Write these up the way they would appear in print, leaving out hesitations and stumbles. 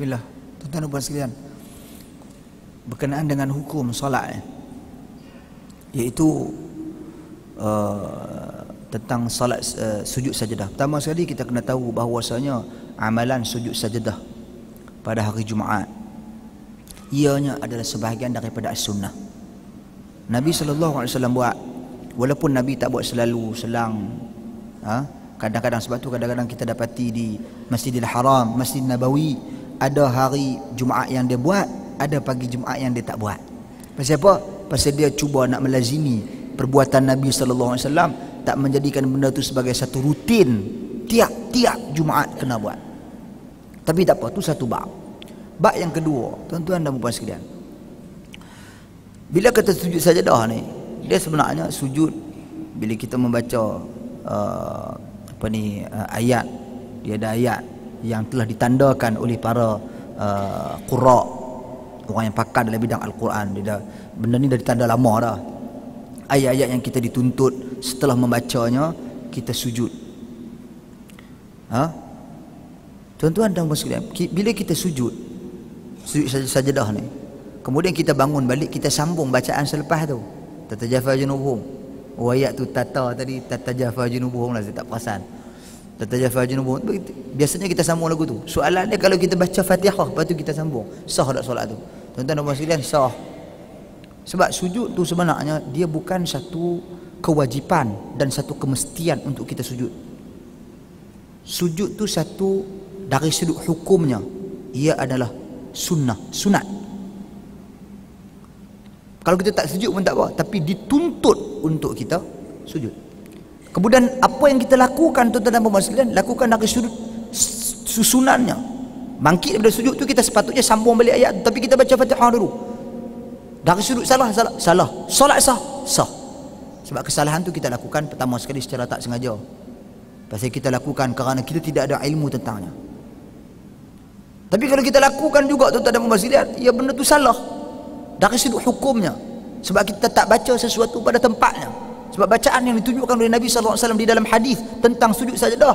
Bismillah. Tuan-tuan dan puan sekalian, berkenaan dengan hukum solat, iaitu tentang solat sujud sajadah. Pertama sekali kita kena tahu bahawasanya amalan sujud sajadah pada hari Jumaat ianya adalah sebahagian daripada as-sunnah. Nabi SAW buat, walaupun Nabi tak buat selalu, selang, kadang-kadang. Sebab tu kadang-kadang kita dapati di Masjidil Haram, Masjid Nabawi, ada hari Jumaat yang dia buat, ada pagi Jumaat yang dia tak buat. Pasal apa? Pasal dia cuba nak melazimi perbuatan Nabi SAW, tak menjadikan benda tu sebagai satu rutin, tiap-tiap Jumaat kena buat. Tapi tak apa, tu satu bab. Bab yang kedua, tuan-tuan dan puan sekalian, bila kata sujud sajadah ni, dia sebenarnya sujud bila kita membaca ayat. Dia ada ayat yang telah ditandakan oleh para qurra, orang yang pakar dalam bidang Al-Quran. Benda ni dah ditanda lama dah. Ayat-ayat yang kita dituntut setelah membacanya kita sujud. Tuan-tuan dan puan sekalian, bila kita sujud sajadah ni, kemudian kita bangun balik, kita sambung bacaan selepas tu, tatajafa junubuhum. Ayat tu tatajafa junubuhum lah, saya tak perasan. Tatajafa junubuhum, biasanya kita sambung lagu tu. Soalan dia, kalau kita baca Fatihah lepas tu kita sambung, sah tak solat tu? Tuan-tuan dan puan sekalian, sah. Sebab sujud tu sebenarnya dia bukan satu kewajipan dan satu kemestian untuk kita sujud. Sujud tu satu dari sudut hukumnya, ia adalah sunat. Kalau kita tak sujud pun tak apa, tapi dituntut untuk kita sujud. Kemudian apa yang kita lakukan, tuan-tuan dan puan sekalian, lakukan dari sudut susunannya. Bangkit daripada sujud tu, kita sepatutnya sambung balik ayat tu, tapi kita baca Fatihah dulu. Dari sudut salah. Solat sah. Sebab kesalahan tu kita lakukan pertama sekali secara tak sengaja. Pasal kita lakukan kerana kita tidak ada ilmu tentangnya. Tapi kalau kita lakukan juga, tuan-tuan dan puan sekalian, ya benda tu salah dari sudut hukumnya. Sebab kita tak baca sesuatu pada tempatnya. Sebab bacaan yang ditunjukkan oleh Nabi SAW di dalam hadis tentang sujud sajadah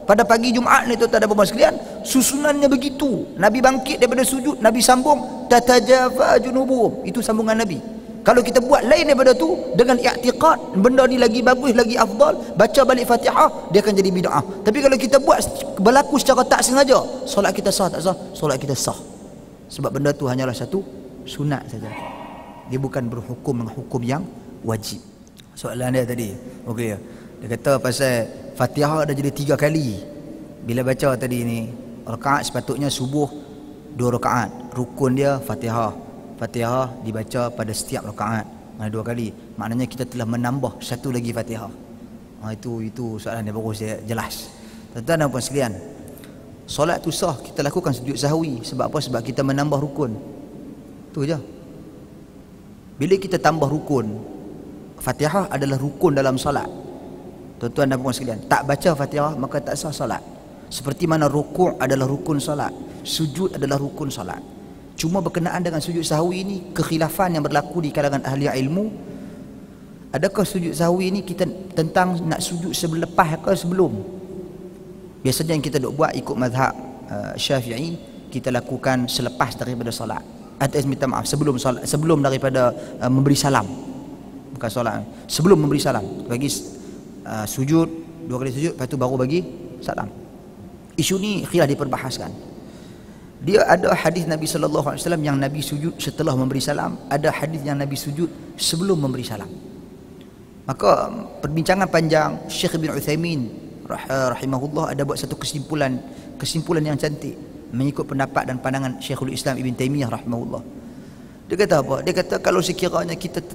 pada pagi Jumaat ni, tuan-tuan dan puan sekalian, susunannya begitu. Nabi bangkit daripada sujud, Nabi sambung tatajafa junubuhum. Itu sambungan Nabi. Kalau kita buat lain daripada tu dengan i'tiqad benda ni lagi bagus, lagi afdal, baca balik Fatihah, dia akan jadi bid'ah. Tapi kalau kita buat berlaku secara tak sengaja, solat kita sah tak sah? Solat kita sah. Sebab benda tu hanyalah satu sunat saja. Dia bukan berhukum dengan hukum yang wajib. Soalan dia tadi, okey, dia kata pasal Fatihah dah jadi 3 kali. Bila baca tadi ni, rakaat sepatutnya subuh 2 rakaat. Rukun dia Fatihah dibaca pada setiap rakaat, mana 2 kali. Maknanya kita telah menambah satu lagi Fatihah. Itu soalan dia baru saya jelas. Tuan-tuan dan puan sekalian, solat tu sah, kita lakukan sujud sahwi. Sebab apa? Sebab kita menambah rukun. Tu je. Bila kita tambah rukun, Fatihah adalah rukun dalam solat. Tuan-tuan dan puan sekalian, tak baca Fatihah maka tak sah solat. Seperti mana rukuk adalah rukun solat, sujud adalah rukun solat. Cuma berkenaan dengan sujud sahwi ini, kekhilafan yang berlaku di kalangan ahli ilmu. Adakah sujud sahwi ini kita tentang nak sujud selepas ke sebelum? Biasanya yang kita duk buat ikut mazhab Syafi'i, kita lakukan selepas daripada solat. Minta maaf, sebelum solat, sebelum daripada memberi salam. Bukan solat, sebelum memberi salam. Bagi sujud 2 kali sujud, lepas tu baru bagi salam. Isu ni khilaf diperbahaskan. Dia ada hadis Nabi SAW yang Nabi sujud setelah memberi salam, ada hadis yang Nabi sujud sebelum memberi salam. Maka perbincangan panjang, Syekh Ibn Uthaymin rahimahullah ada buat satu kesimpulan yang cantik mengikut pendapat dan pandangan Syekhul Islam Ibn Taymiyah rahimahullah. Dia kata apa? Dia kata kalau sekiranya kita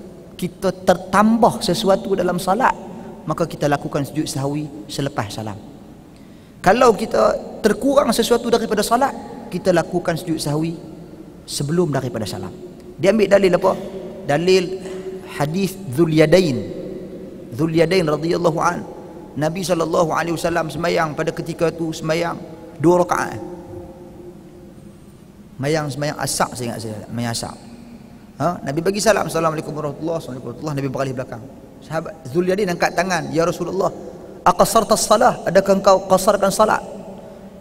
tertambah sesuatu dalam salat, maka kita lakukan sujud sahwi selepas salam. Kalau kita terkurang sesuatu daripada salat, kita lakukan sujud sahwi sebelum daripada salam. Dia ambil dalil apa? Dalil hadis Dzul Yadain radhiyallahu an. Nabi SAW sembahyang pada ketika itu, sembahyang 2 rakaat. Sembahyang asar, saya ingat saya, sembahyang asar. Nabi bagi salam, Assalamualaikum warahmatullahi wabarakatuh. Nabi beralih belakang. Sahabat Dzul Yadain angkat tangan, ya Rasulullah, aqasarta as-salah, adakah engkau qasarkan salat?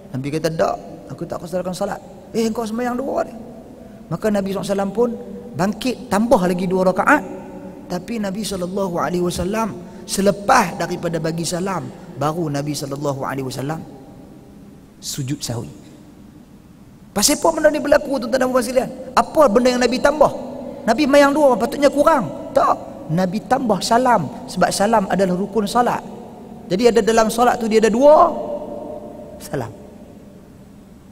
Nabi kata, tak, aku tak qasarkan salat. Engkau sembahyang 2 ni. Maka Nabi SAW pun bangkit tambah lagi 2 rakaat. Tapi Nabi SAW selepas daripada bagi salam, baru Nabi SAW sujud sahwi. Pasal apa benda ni berlaku, tuan-tuan dan puan sekalian? Apa benda yang Nabi tambah? Nabi mayang 2 patutnya kurang. Tak, Nabi tambah salam, sebab salam adalah rukun salat. Jadi ada dalam solat tu dia ada 2 salam.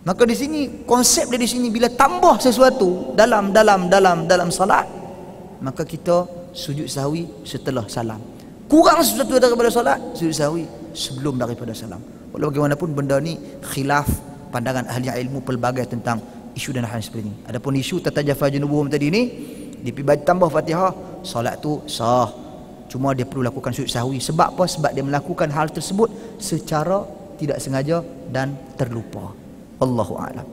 Maka di sini konsep dia di sini, bila tambah sesuatu dalam salat, maka kita sujud sahwi setelah salam. Kurang sesuatu daripada solat, sujud sahwi sebelum daripada salam. Walau bagaimanapun benda ni khilaf pandangan ahli ilmu pelbagai tentang isu dan hal seperti ini. Adapun isu tatajafa junubuhum tadi ni, dipibat tambah Fatihah, solat tu sah. Cuma dia perlu lakukan sujud sahwi. Sebab apa? Sebab dia melakukan hal tersebut secara tidak sengaja dan terlupa. Allahu a'lam.